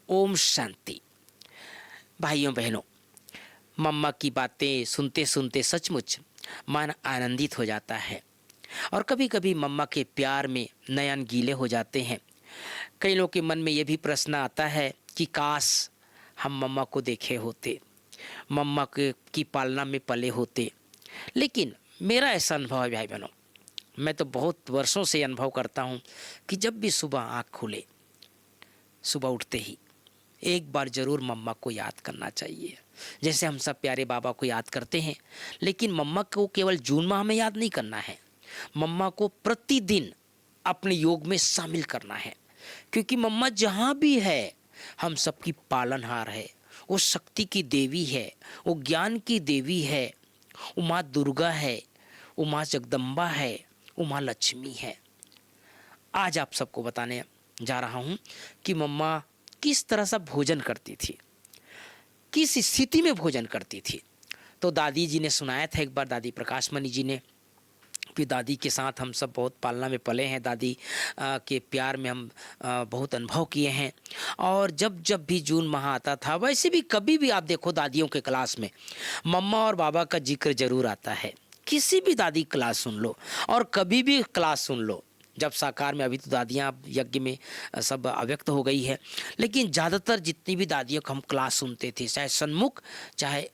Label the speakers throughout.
Speaker 1: ओम शांति। भाइयों बहनों, मम्मा की बातें सुनते सुनते सचमुच मन आनंदित हो जाता है और कभी कभी मम्मा के प्यार में नयन गीले हो जाते हैं। कई लोगों के मन में ये भी प्रश्न आता है कि काश हम मम्मा को देखे होते, मम्मा के की पालना में पले होते। लेकिन मेरा ऐसा अनुभव है भाई बहनों, मैं तो बहुत वर्षों से अनुभव करता हूँ कि जब भी सुबह आँख खुले, सुबह उठते ही एक बार ज़रूर मम्मा को याद करना चाहिए। जैसे हम सब प्यारे बाबा को याद करते हैं, लेकिन मम्मा को केवल जून माह में याद नहीं करना है, मम्मा को प्रतिदिन अपने योग में शामिल करना है। क्योंकि मम्मा जहाँ भी है हम सबकी पालनहार है, वो शक्ति की देवी है, वो ज्ञान की देवी है, वो माँ दुर्गा है, वो माँ जगदम्बा है, वो माँ लक्ष्मी है। आज आप सबको बताने जा रहा हूँ कि मम्मा किस तरह से भोजन करती थी, किस स्थिति में भोजन करती थी। तो दादी जी ने सुनाया था एक बार, दादी प्रकाश मणि जी ने, कि दादी के साथ हम सब बहुत पालना में पले हैं, दादी के प्यार में हम बहुत अनुभव किए हैं। और जब जब भी जून माह आता था, वैसे भी कभी भी आप देखो दादियों के क्लास में मम्मा और बाबा का जिक्र जरूर आता है। किसी भी दादी क्लास सुन लो और कभी भी क्लास सुन लो, जब साकार में, अभी तो दादियाँ यज्ञ में सब अव्यक्त हो गई है, लेकिन ज़्यादातर जितनी भी दादियों को हम क्लास सुनते थे, चाहे सन्मुख चाहे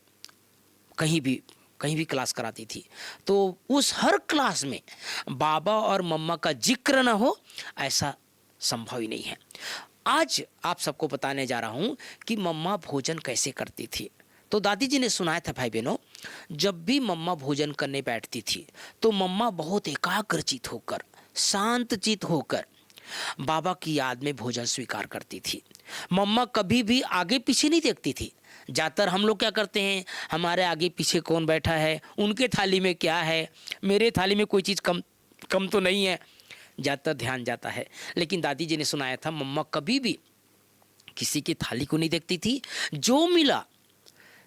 Speaker 1: कहीं भी क्लास कराती थी, तो उस हर क्लास में बाबा और मम्मा का जिक्र ना हो ऐसा संभव ही नहीं है। आज आप सबको बताने जा रहा हूँ कि मम्मा भोजन कैसे करती थी। तो दादी जी ने सुनाया था भाई बहनों, जब भी मम्मा भोजन करने बैठती थी तो मम्मा बहुत एकाग्रचित होकर, शांतचित होकर बाबा की याद में भोजन स्वीकार करती थी। मम्मा कभी भी आगे पीछे नहीं देखती थी। ज़्यादातर हम लोग क्या करते हैं, हमारे आगे पीछे कौन बैठा है, उनके थाली में क्या है, मेरे थाली में कोई चीज़ कम कम तो नहीं है, ज़्यादातर ध्यान जाता है। लेकिन दादी जी ने सुनाया था मम्मा कभी भी किसी की थाली को नहीं देखती थी। जो मिला,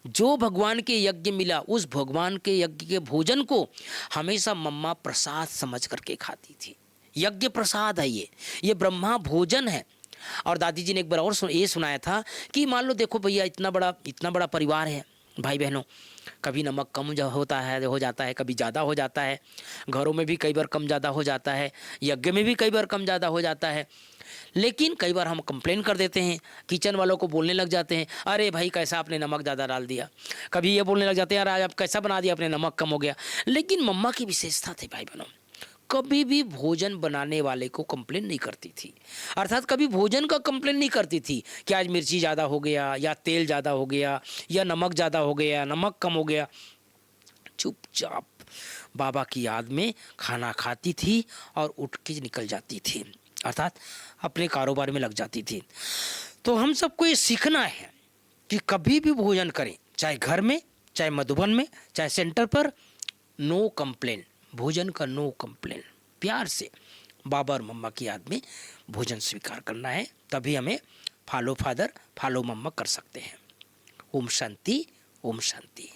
Speaker 1: जो भगवान के यज्ञ मिला, उस भगवान के यज्ञ के भोजन को हमेशा मम्मा प्रसाद समझ करके खाती थी। यज्ञ प्रसाद है ये ब्रह्मा भोजन है। और दादी जी ने एक बार और ये सुनाया था कि मान लो देखो भैया, इतना बड़ा परिवार है भाई बहनों, कभी नमक कम होता है, हो जाता है, कभी ज़्यादा हो जाता है, घरों में भी कई बार कम ज़्यादा हो जाता है, यज्ञ में भी कई बार कम ज़्यादा हो जाता है। लेकिन कई बार हम कंप्लेन कर देते हैं, किचन वालों को बोलने लग जाते हैं, अरे भाई कैसा आपने नमक ज़्यादा डाल दिया। कभी ये बोलने लग जाते हैं, अरे आप कैसा बना दिया आपने, नमक कम हो गया। लेकिन मम्मा की विशेषता थी भाई बहनों, कभी भी भोजन बनाने वाले को कंप्लेन नहीं करती थी। अर्थात कभी भोजन का कंप्लेन नहीं करती थी कि आज मिर्ची ज़्यादा हो गया, या तेल ज़्यादा हो गया, या नमक ज़्यादा हो गया, नमक कम हो गया। चुपचाप बाबा की याद में खाना खाती थी और उठ के निकल जाती थी, अर्थात अपने कारोबार में लग जाती थी। तो हम सबको ये सीखना है कि कभी भी भोजन करें, चाहे घर में, चाहे मधुबन में, चाहे सेंटर पर, नो कंप्लेन, भोजन का नो कंप्लेन। प्यार से बाबा और मम्मा की याद में भोजन स्वीकार करना है, तभी हमें फॉलो फादर फॉलो मम्मा कर सकते हैं। ओम शांति, ओम शांति।